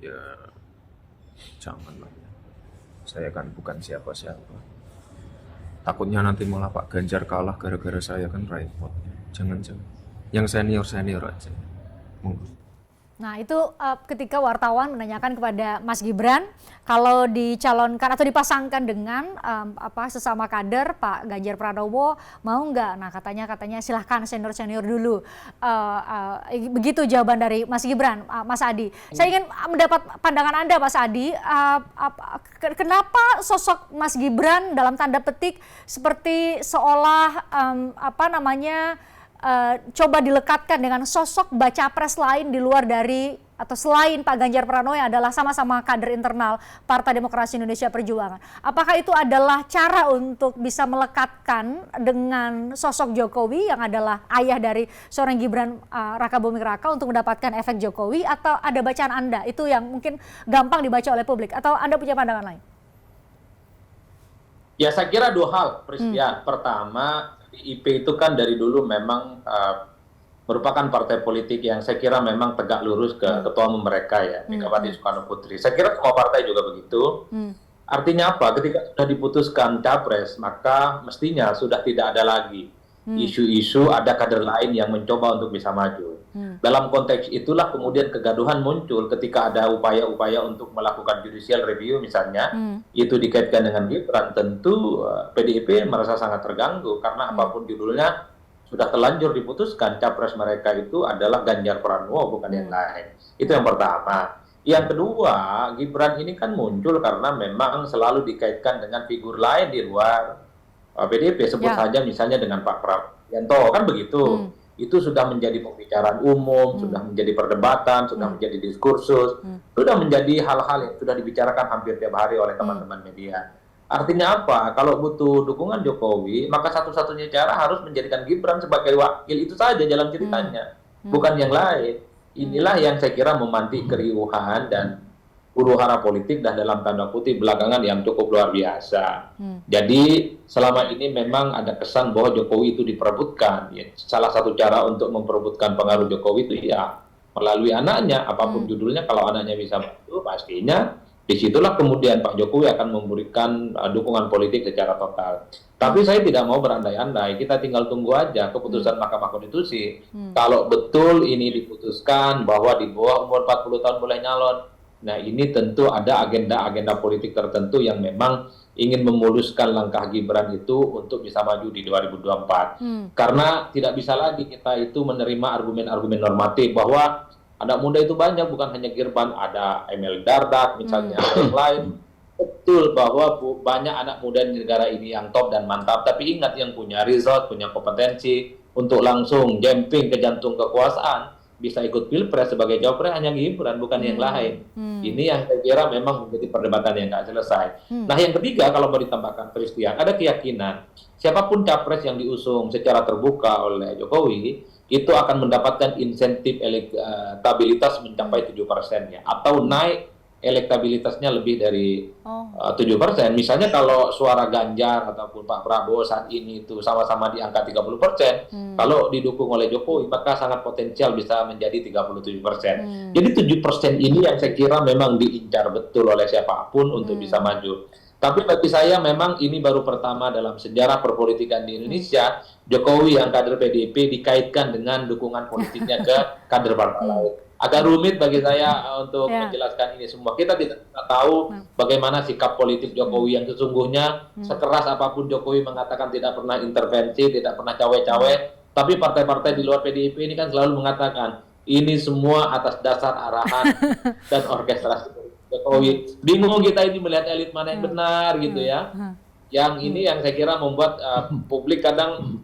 Ya, janganlah ya. Saya kan bukan siapa-siapa. Takutnya nanti malah Pak Ganjar kalah gara-gara saya kan repot. Jangan-jangan. Yang senior-senior aja. Monggo. Nah, itu ketika wartawan menanyakan kepada Mas Gibran kalau dicalonkan atau dipasangkan dengan sesama kader Pak Ganjar Pranowo mau nggak? Nah, katanya silahkan senior-senior dulu. Begitu jawaban dari Mas Gibran, Mas Adi. Saya ingin mendapat pandangan Anda, Mas Adi. Kenapa sosok Mas Gibran dalam tanda petik seperti seolah coba dilekatkan dengan sosok baca pres lain di luar dari atau selain Pak Ganjar Pranowo yang adalah sama-sama kader internal Partai Demokrasi Indonesia Perjuangan. Apakah itu adalah cara untuk bisa melekatkan dengan sosok Jokowi yang adalah ayah dari seorang Gibran Rakabuming Raka untuk mendapatkan efek Jokowi, atau ada bacaan Anda itu yang mungkin gampang dibaca oleh publik, atau Anda punya pandangan lain? Ya, saya kira dua hal, Christian. Pertama, PDIP itu kan dari dulu memang merupakan partai politik yang saya kira memang tegak lurus ke ketua umum mereka ya, Megawati Soekarno Putri. Saya kira semua partai juga begitu. Artinya apa? Ketika sudah diputuskan capres, maka mestinya sudah tidak ada lagi isu-isu ada kader lain yang mencoba untuk bisa maju. Dalam konteks itulah kemudian kegaduhan muncul ketika ada upaya-upaya untuk melakukan judicial review misalnya, itu dikaitkan dengan Gibran. Tentu PDIP merasa sangat terganggu karena apapun judulnya sudah terlanjur diputuskan capres mereka itu adalah Ganjar Pranowo, bukan yang lain. Itu yang pertama. Yang kedua, Gibran ini kan muncul karena memang selalu dikaitkan dengan figur lain di luar PDIP, sebut saja misalnya dengan Pak Prabowo, kan begitu. Itu sudah menjadi pembicaraan umum, sudah menjadi perdebatan, sudah menjadi diskursus, sudah menjadi hal-hal yang sudah dibicarakan hampir tiap hari oleh teman-teman media. Artinya apa? Kalau butuh dukungan Jokowi, maka satu-satunya cara harus menjadikan Gibran sebagai wakil, itu saja jalan ceritanya, bukan yang lain. Inilah yang saya kira memantik keriuhan dan huru-hara politik dan dalam tanda kutip belakangan yang cukup luar biasa. Jadi selama ini memang ada kesan bahwa Jokowi itu diperebutkan. Ya, salah satu cara untuk memperebutkan pengaruh Jokowi itu ya melalui anaknya, apapun judulnya. Kalau anaknya bisa maju, pastinya disitulah kemudian Pak Jokowi akan memberikan dukungan politik secara total. Tapi saya tidak mau berandai-andai, kita tinggal tunggu aja keputusan Mahkamah Konstitusi. Kalau betul ini diputuskan bahwa di bawah umur 40 tahun boleh nyalon, nah ini tentu ada agenda-agenda politik tertentu yang memang ingin memuluskan langkah Gibran itu untuk bisa maju di 2024. Karena tidak bisa lagi kita itu menerima argumen-argumen normatif bahwa anak muda itu banyak, bukan hanya Gibran, ada Emil Dardak misalnya, ada yang lain. Betul bahwa banyak anak muda di negara ini yang top dan mantap, tapi ingat yang punya result, punya kompetensi untuk langsung jumping ke jantung kekuasaan, bisa ikut pilpres sebagai cawapres hanya Gibran, bukan yang lain. Ini yang saya kira memang menjadi perdebatan yang nggak selesai. Nah, yang ketiga, kalau mau ditambahkan Christian, ada keyakinan siapapun capres yang diusung secara terbuka oleh Jokowi itu akan mendapatkan insentif elektabilitas mencapai 7% ya, atau naik elektabilitasnya lebih dari 7%. Misalnya kalau suara Ganjar ataupun Pak Prabowo saat ini itu sama-sama di angka 30%, kalau didukung oleh Jokowi maka sangat potensial bisa menjadi 37%. Jadi 7% ini yang saya kira memang diincar betul oleh siapapun untuk bisa maju. Tapi bagi saya memang ini baru pertama dalam sejarah perpolitikan di Indonesia, Jokowi yang kader PDIP dikaitkan dengan dukungan politiknya ke kader partai lain. Agak rumit bagi saya untuk menjelaskan ini semua. Kita tidak tahu bagaimana sikap politik Jokowi yang sesungguhnya. Sekeras apapun Jokowi mengatakan tidak pernah intervensi, tidak pernah cawe-cawe, tapi partai-partai di luar PDIP ini kan selalu mengatakan ini semua atas dasar arahan dan orkestrasi Jokowi. Bingung kita ini melihat elit mana yang benar gitu ya. Yang ini yang saya kira membuat publik kadang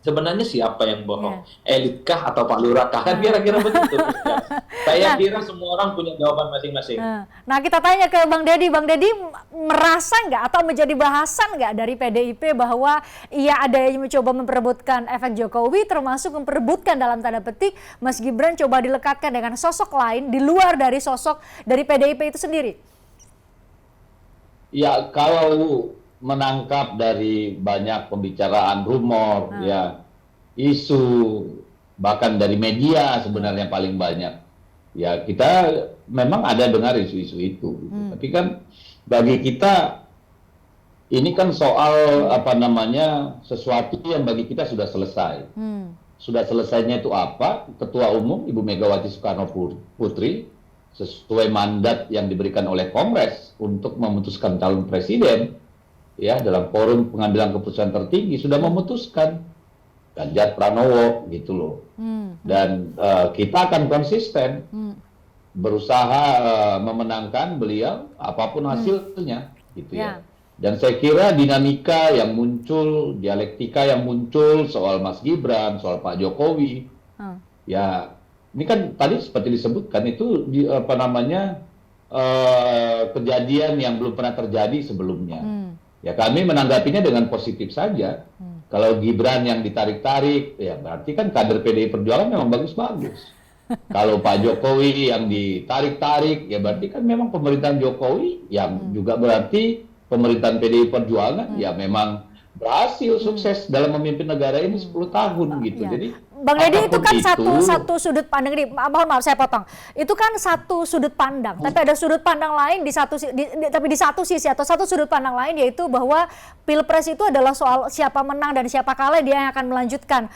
sebenarnya siapa yang bohong? Elitkah atau Pak Lurah kah? Kan kira-kira begitu. Saya kira semua orang punya jawaban masing-masing. Nah, kita tanya ke Bang Deddy. Bang Deddy merasa nggak atau menjadi bahasan nggak dari PDIP bahwa ia ada yang mencoba memperebutkan efek Jokowi, termasuk memperebutkan dalam tanda petik Mas Gibran coba dilekatkan dengan sosok lain di luar dari sosok dari PDIP itu sendiri? Ya, kalau menangkap dari banyak pembicaraan rumor, ya isu, bahkan dari media sebenarnya paling banyak. Ya kita memang ada dengar isu-isu itu, gitu. Tapi kan bagi kita ini kan soal apa namanya sesuatu yang bagi kita sudah selesai. Sudah selesainya itu apa? Ketua Umum Ibu Megawati Soekarno Putri sesuai mandat yang diberikan oleh Kongres untuk memutuskan calon presiden, ya dalam forum pengambilan keputusan tertinggi sudah memutuskan Ganjar Pranowo gitu loh. Dan kita akan konsisten berusaha memenangkan beliau apapun hasilnya gitu ya. Dan saya kira dinamika yang muncul, dialektika yang muncul soal Mas Gibran, soal Pak Jokowi, ya ini kan tadi seperti disebutkan itu apa namanya kejadian yang belum pernah terjadi sebelumnya. Ya kami menanggapinya dengan positif saja. Kalau Gibran yang ditarik-tarik, ya berarti kan kader PDI Perjuangan memang bagus-bagus. Kalau Pak Jokowi yang ditarik-tarik, ya berarti kan memang pemerintahan Jokowi yang juga berarti pemerintahan PDI Perjuangan ya memang berhasil sukses dalam memimpin negara ini 10 tahun gitu. Jadi Bang Deddy itu kan satu sudut pandang ini, mohon maaf saya potong. Itu kan satu sudut pandang, tapi ada sudut pandang lain tapi di satu sisi atau satu sudut pandang lain yaitu bahwa Pilpres itu adalah soal siapa menang dan siapa kalah, dia yang akan melanjutkan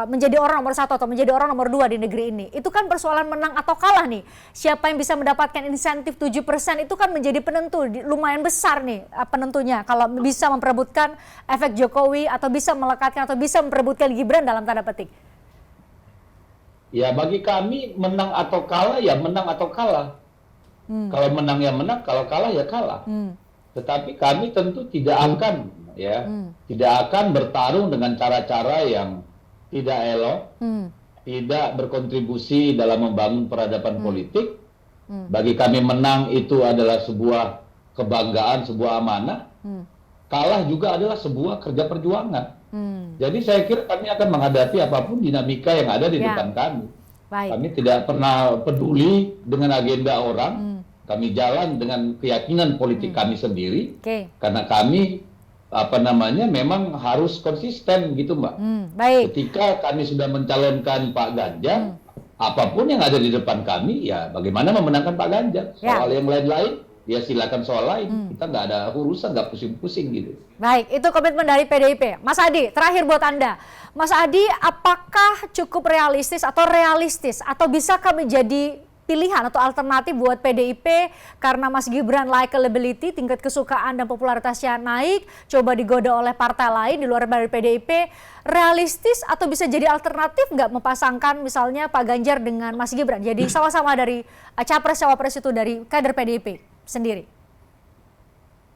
menjadi orang nomor satu atau menjadi orang nomor dua di negeri ini. Itu kan persoalan menang atau kalah nih. Siapa yang bisa mendapatkan insentif 7% itu kan menjadi penentu, lumayan besar nih penentunya kalau bisa memperebutkan efek Jokowi atau bisa melekatkan atau bisa memperebutkan Gibran dalam tanda petik. Ya bagi kami menang atau kalah ya menang atau kalah. Kalau menang ya menang, kalau kalah ya kalah. Tetapi kami tentu tidak akan tidak akan bertarung dengan cara-cara yang tidak elok, tidak berkontribusi dalam membangun peradaban politik. Bagi kami menang itu adalah sebuah kebanggaan, sebuah amanah. Kalah juga adalah sebuah kerja perjuangan. Jadi saya kira kami akan menghadapi apapun dinamika yang ada di depan kami. Baik. Kami tidak pernah peduli dengan agenda orang. Kami jalan dengan keyakinan politik kami sendiri. Karena kami memang harus konsisten gitu Mbak. Baik. Ketika kami sudah mencalonkan Pak Ganjar, apapun yang ada di depan kami ya bagaimana memenangkan Pak Ganjar. Soal yang lain-lain ya silakan soal lain, kita nggak ada urusan, nggak pusing-pusing gitu. Baik, itu komitmen dari PDIP. Mas Adi, terakhir buat Anda. Mas Adi, apakah cukup realistis atau bisakah menjadi pilihan atau alternatif buat PDIP karena Mas Gibran likability, tingkat kesukaan dan popularitasnya naik, coba digoda oleh partai lain di luar dari PDIP, realistis atau bisa jadi alternatif nggak mempasangkan misalnya Pak Ganjar dengan Mas Gibran? Jadi sama-sama dari capres-cawapres itu dari kader PDIP sendiri.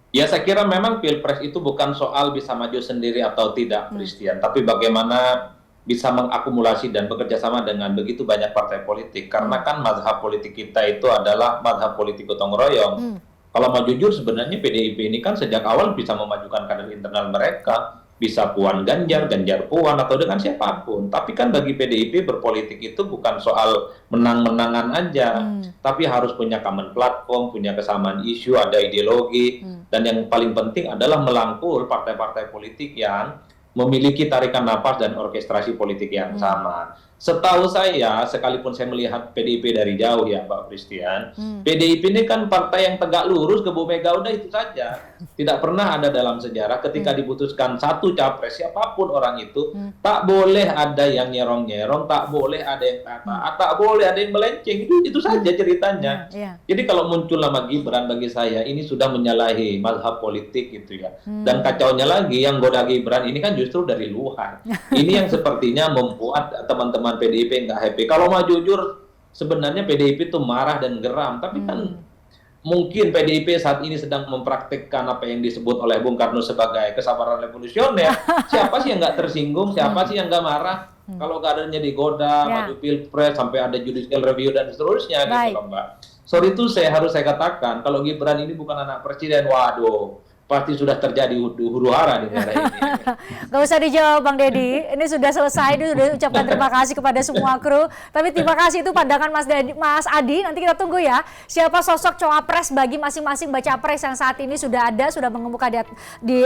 Ya saya kira memang Pilpres itu bukan soal bisa maju sendiri atau tidak, Christian, tapi bagaimana bisa mengakumulasi dan bekerja sama dengan begitu banyak partai politik. Karena kan mazhab politik kita itu adalah mazhab politik gotong royong. Kalau mau jujur sebenarnya PDIP ini kan sejak awal bisa memajukan kader internal mereka, bisa Puan Ganjar, Ganjar Puan, atau dengan siapapun. Tapi kan bagi PDIP berpolitik itu bukan soal menang-menangan aja, tapi harus punya common platform, punya kesamaan isu, ada ideologi, dan yang paling penting adalah melangkul partai-partai politik yang memiliki tarikan napas dan orkestrasi politik yang sama. Setahu saya, sekalipun saya melihat PDIP dari jauh ya Mbak Christian, PDIP ini kan partai yang tegak lurus ke Bu Mega, udah itu saja. Tidak pernah ada dalam sejarah ketika diputuskan satu capres, siapapun orang itu, tak boleh ada yang nyerong-nyerong, tak boleh ada yang taat, tak boleh ada yang melenceng. Itu saja ceritanya. Jadi kalau muncul nama Gibran, bagi saya ini sudah menyalahi mazhab politik gitu ya. Dan kacaunya lagi, yang goda Gibran ini kan justru dari luar. Ini yang sepertinya membuat teman-teman PDIP nggak happy. Kalau mau jujur, sebenarnya PDIP itu marah dan geram, tapi kan mungkin PDIP saat ini sedang mempraktikkan apa yang disebut oleh Bung Karno sebagai kesabaran revolusioner. Siapa sih yang nggak tersinggung? Siapa sih yang nggak marah? Kalau kadernya digoda, maju Pilpres, sampai ada judicial review dan seterusnya, gitu loh Mbak. Sorry itu harus saya katakan, kalau Gibran ini bukan anak presiden, waduh, pasti sudah terjadi huru-hara di daerah ini. Gak usah dijawab Bang Deddy, ini sudah selesai, dia sudah ucapkan terima kasih kepada semua kru. Tapi terima kasih itu pandangan Mas Adi, nanti kita tunggu ya siapa sosok cawapres bagi masing-masing baca pres yang saat ini sudah ada, sudah mengemuka di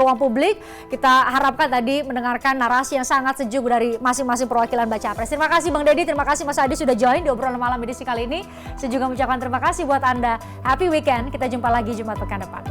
ruang publik. Kita harapkan tadi mendengarkan narasi yang sangat sejuk dari masing-masing perwakilan baca pres. Terima kasih Bang Deddy, terima kasih Mas Adi sudah join di obrolan malam edisi kali ini. Saya juga mengucapkan terima kasih buat Anda. Happy weekend, kita jumpa lagi Jumat pekan depan.